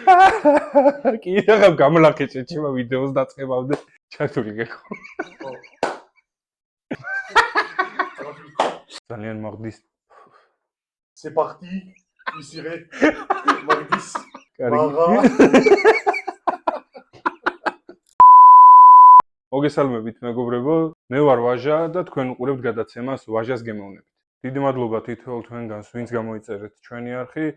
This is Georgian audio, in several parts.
კი ახლა გამლახეჭე ჩემო ვიდეოს დაწყებამდე ჩათული გეკო. ძალიან მაგდის. C'est parti. ისირე. მაგდის. მოგესალმებით მეგობრებო, მე ვარ ვაჟა და თქვენ უყურებთ გადაცემას ვაჟას გემოვნებით. დიდი მადლობა თითოეულ თქვენგანს, ვინც გამოიწერეთ ჩვენი არხი.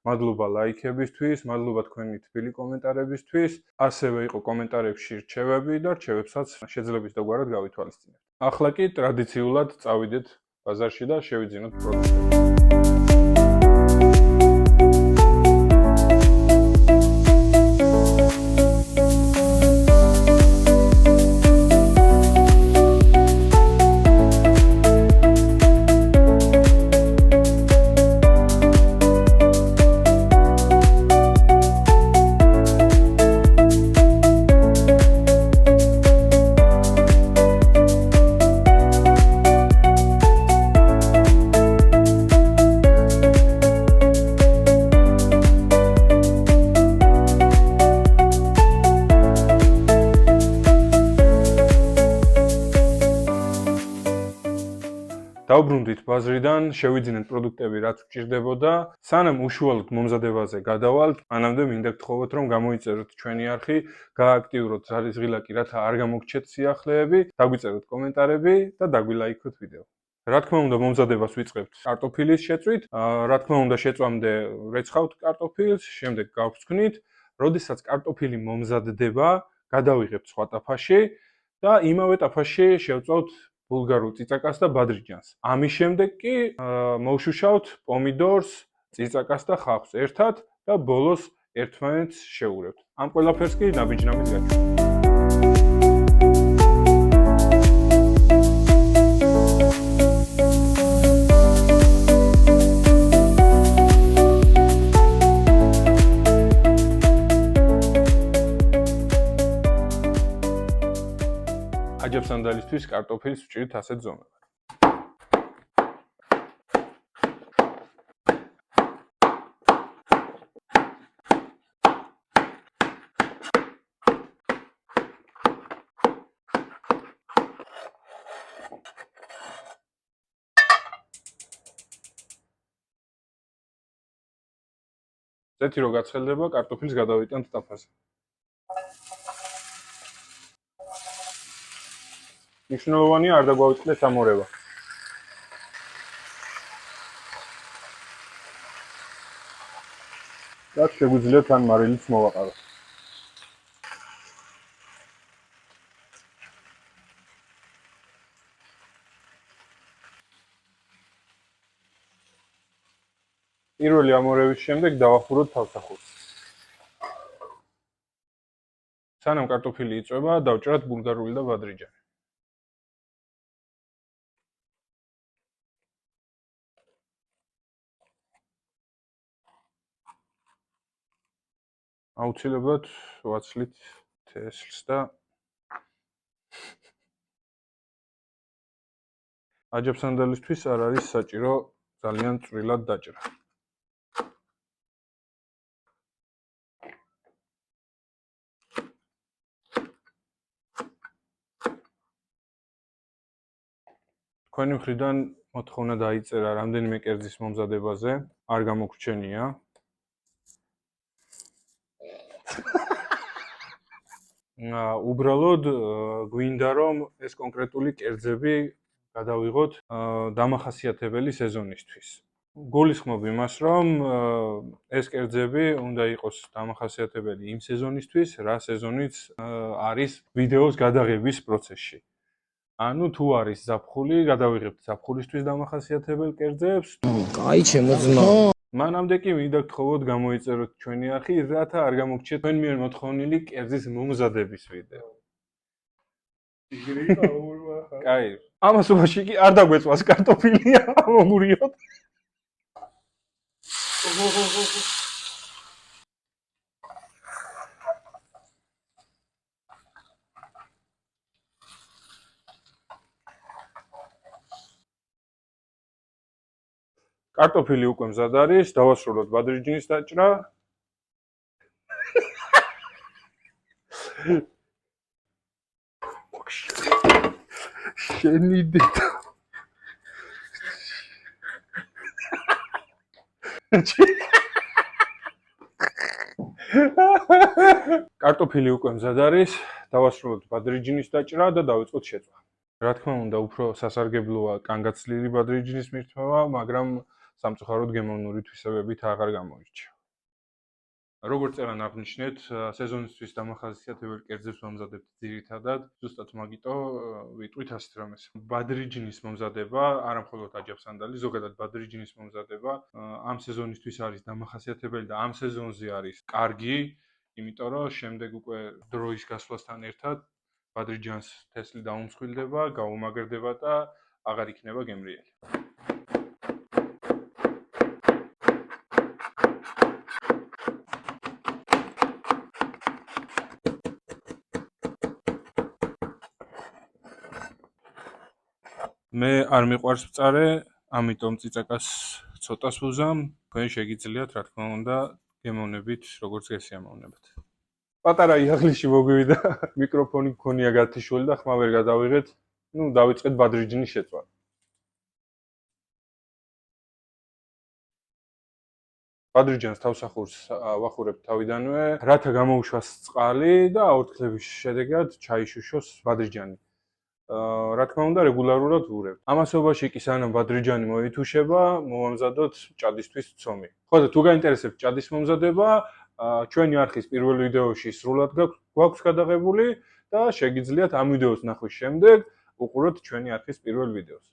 მადლობა ლაიქებისთვის, მადლობა თქვენი თბილი კომენტარებისთვის. ასევე იყო კომენტარებში რჩევები და რჩევებსაც შეძლებითი და გვარად გავითვალისწინებთ. ახლა კი ტრადიციულად წავიდეთ ბაზარში და შევიძინოთ პროდუქტები. დავბრუნდით ბაზრიდან, შევიძინეთ პროდუქტები, რაც გჭირდებოდა. სანამ უშუალოდ მომზადებაზე გადავალთ, მანამდე მინდა გთხოვოთ, რომ გამოიწეროთ ჩვენი არხი, გააქტიუროთ ზარისღილაკი, რათა არ გამოგჩეთ სიახლეები, დაგვიწეროთ კომენტარები და დაგვილაიქოთ ვიდეო. რა თქმა უნდა, მომზადებას ვიწყებთ კარტოფილის შეწვით. რა თქმა უნდა, შეწვამდე რეცხავთ კარტოფილს, შემდეგ გავხსნით. როდესაც კარტოფილი მომზადდება, გადავიღებთ სხვა ტაფაში და იმავე ტაფაში შევწავთ ბულგარულ წიწაკას და ბადრიჯანს. ამის შემდეგ კი მოვშუშავთ პომიდორს, წიწაკას და ხავსს ერთად და ბოლოს ერთმანეთს შევურევთ. ამ ყველაფერს კი ნაბიჯნამით გაჩვენებთ. აჯაბსანდალისთვის კარტოფილის ვჭირით ასეთ ზომებად. ზეთი რო გაცხელდება, კარტოფილს გადავიტანთ ტაფაზე. მნიშვნელოვანია არ დაგვაუწყდეს ამორევა. და შეგვიძლია თან მარილიც მოვაყაროთ. პირველი ამორევის შემდეგ დავახუროთ თავსახურს. სანამ კარტოფილი იწვება, დავჭრათ ბულგარული და ბადრიჯანი. აუცილებლად ვაცლით თესლს და აჯაბსანდალისთვის არ არის საჭირო ძალიან წვრილად დაჭრა. თქვენი მხრიდან მოთხოვნა დაიწერა რამდენიმე კერძის მომზადებაზე, არ გამოგრჩენია. უბრალოდ გვინდა რომ ეს კონკრეტული კერძები გადავიღოთ დამახასიათებელი სეზონისთვის. გულისხმობ იმას, რომ ეს კერძები უნდა იყოს დამახასიათებელი იმ სეზონისთვის, რა სეზონიც არის ვიდეოს გადაღების პროცესში. ანუ თუ არის ზაფხული, გადავიღებთ ზაფხულისთვის დამახასიათებელ კერძებს. კაი ჩემო ძმა. მანამდე კი მინდა გთხოვოთ გამოიწეროთ ჩვენი არხი, რათა არ გამოგჩეთ თქვენ მიერ მოთხოვნილი კერძის მომზადების ვიდეო. კაი. ამასობაში კი არ დაგვეწვას კარტოფილია, მოგურიოთ. კარტოფილი უკვე მზად არის, დავასრულოთ ბადრიჯნის დაჭრა. შენი დედა. კარტოფილი უკვე მზად არის, დავასრულოთ ბადრიჯინის დაჭრა და დავიწყოთ შეწვა. რა თქმა უნდა, უფრო სასარგებლოა კანგაცლილი ბადრიჯინის მირთმევა, მაგრამ სამწუხაროდ გემოვნური თვისებებით აღარ გამოირჩა. როგორც წეგან აღნიშნეთ, სეზონისთვის დამახასიათებელ კერძებს მომზადებთ ძირითადად, ზუსტად მაგიტო ვიტყვით ასეთ რამეს. ბადრიჯინის მომზადება, არა მხოლოდ აჯაფსანდალი, ზოგადად ბადრიჯინის მომზადება ამ სეზონისთვის არის დამახასიათებელი და ამ სეზონზე არის კარგი, იმიტომ რომ შემდეგ უკვე დროის გასვლასთან ერთად ბადრიჯანს თესლი დაუმსხვილდება, გაუმაგრდება და აღარ იქნება გემრიელი. მე არ მიყვარს მწარე, ამიტომ წიწაკას ცოტას ვუზამ, თქვენ შეგიძლიათ, რა თქმა უნდა, გემოვნებით როგორც გესიამოვნებთ. პატარა იაღლიში მოგვივიდა, მიკროფონი მქონია გათიშული და ხმა ვერ გადავიღეთ, დავიწყეთ ბადრიჯინის შეწვა. ბადრიჯანს თავსახურს ვახურებ თავიდანვე, რათა გამოუშვას წყალი და აორთქლების შედეგად ჩაიშუშოს ბადრიჯანი. რა თქმა უნდა, რეგულარულად ვურევ. ამასობაში კი სანამ ბადრიჯანი მოითუშება, მოვამზადოთ ჭადისთვის ცომი. ხო და თუ გაინტერესებთ ჭადის მომზადება, ჩვენი არხის პირველ ვიდეოში სრულად გვაქვს გადაღებული და შეგიძლიათ ამ ვიდეოს ნახვის შემდეგ უყუროთ ჩვენი არხის პირველ ვიდეოს.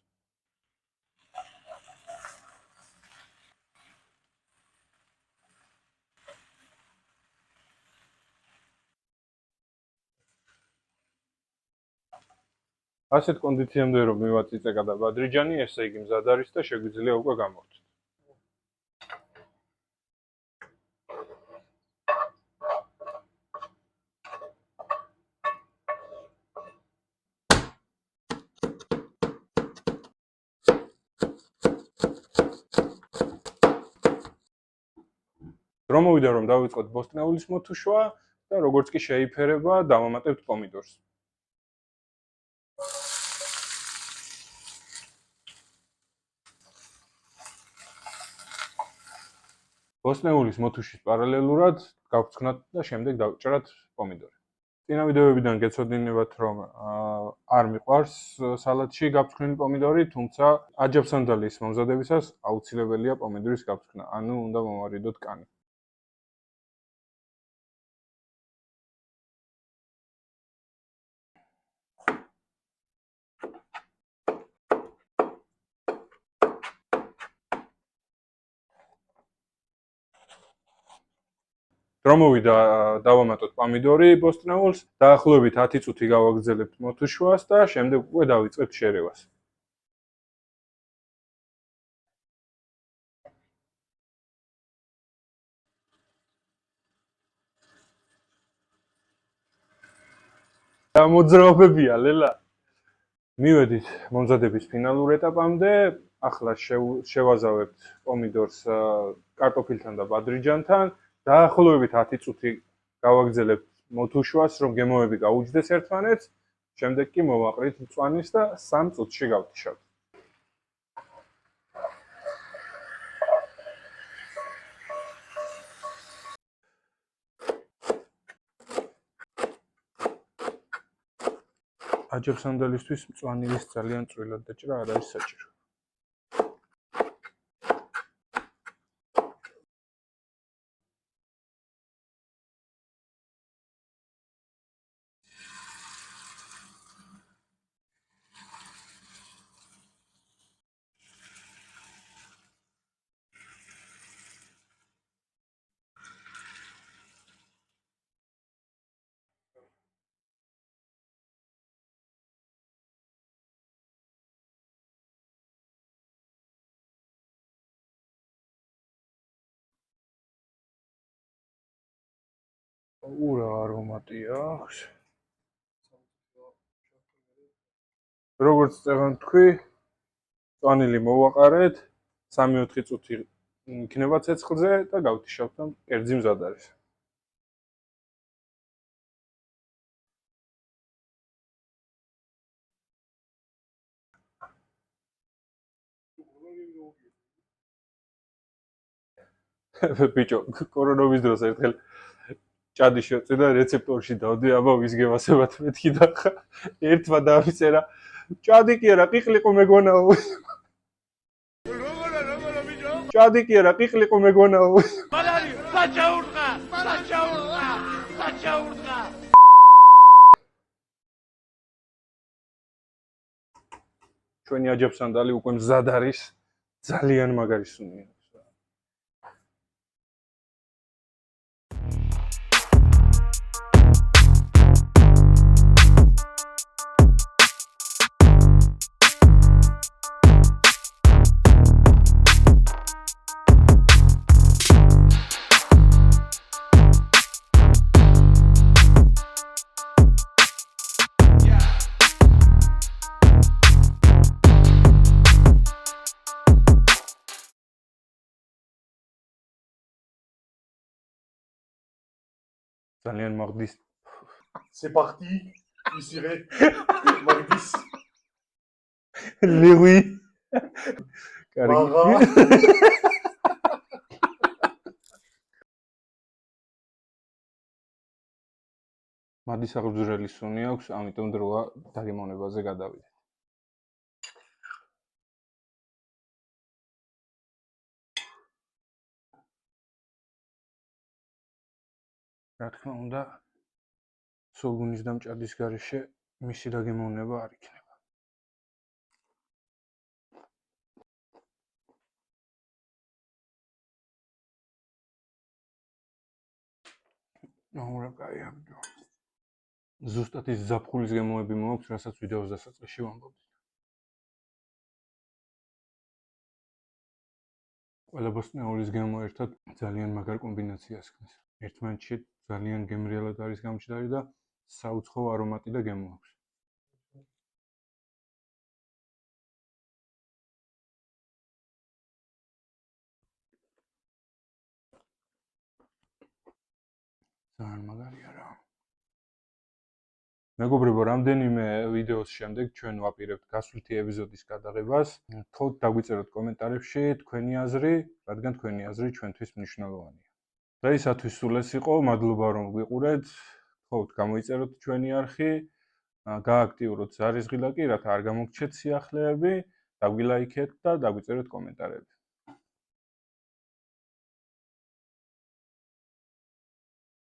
ასეთ კონდიციამდე რომ მივაწიწეკა და ბადრიჯანი, ესე იგი მზად არის და შეგვიძლია უკვე გამოვთოთ. დრო მოვიდა რომ დავიწყოთ ბოსტნეულის მოთუშვა და როგორც კი შეიფერება, დავამატებთ პომიდორს. ბოსტნეულის მოთუშვის პარალელურად გავწკნათ და შემდეგ დავჭრათ პომიდორი. წინა ვიდეოებიდან გეცოდინებათ რომ არ მიყვარს სალატში გავწკნილი პომიდორი, თუმცა აჯაფსანდალის მომზადებისას აუცილებელია პომიდორის გავწკნა, ანუ უნდა მომარიდოთ კანი. დრო მოვიდა დავამატოთ პომიდორი ბოსტნეულს, დაახლოებით 10 წუთი გავაგრძელებთ მოთუშვას და შემდეგ უკვე დავიწყებთ შერევას. გამოძრაობებია ლელა. მივედით მომზადების ფინალურ ეტაპამდე, ახლა შევაზავებთ პომიდორს კარტოფილთან და ბადრიჯანთან. დაახლოებით 10 წუთი გავაგრძელებთ მოთუშვას, რომ გემოები გაუჯდეს ერთმანეთს, შემდეგ კი მოვაყრით მწვანის და 3 წუთში გავთიშავთ. აჯაფსანდალისთვის მწვანილის ძალიან წვრილად დაჭრა არ არის საჭირო. ურა არომატი აქვს. როგორც წეგან თქვი, მწვანილი მოვაყარეთ, 3-4 წუთი იქნება ცეცხლზე და გავთიშავთ და კერძი მზად არის. ბიჭო, კორონავის დროს ერთხელ ჭადი შევწე და რეცეპტორში დავდი, აბა ვისგევასებათ მეთქი და ხა ერთმა დაამიწერა ჭადი კი არა, ყიყლიყო მეგონაო. ჭადი კი არა, ყიყლიყო მეგონაო. ჩვენი აჯაფსანდალი უკვე მზად არის, ძალიან მაგარი სუნია. ძალიან მაგდის C'est parti. Ici, Magdis. ლევი. Mara. მადის აღძვრელი სუნი აქვს, ამიტომ დროა დაგემოვნებაზე გადავიდეთ. რა თქმა უნდა, სულგუნის და მჭადის გარეშე მისი დაგემოვნება არ იქნება. რა კაი ამჯო. ზუსტად ის ზაფხულის გემოები მოაქვს, რასაც ვიდეოს დასაწყისში ვამბობდი. ყველა ბოსტნეულის გემო ერთად ძალიან მაგარ კომბინაციას ქმნის. ერთმანეთში ძალიან გემრიელად არის გამჭდარი და საუცხოო არომატი და გემო აქვს. ძალიან მაგარია რა. მეგობრებო, რამდენიმე ვიდეოს შემდეგ ჩვენ ვაპირებთ გასვლითი ეპიზოდის გადაღებას. თხოვთ დაგვიწეროთ კომენტარებში თქვენი აზრი, რადგან თქვენი აზრი ჩვენთვის მნიშვნელოვანია. დღეისათვის სულ ეს იყო, მადლობა რომ გვიყურეთ. თხოვთ გამოიწეროთ ჩვენი არხი, გააქტიუროთ ზარისღილაკი, რათა არ გამოგჩეთ სიახლეები, დაგვილაიქეთ და დაგვიწეროთ კომენტარები.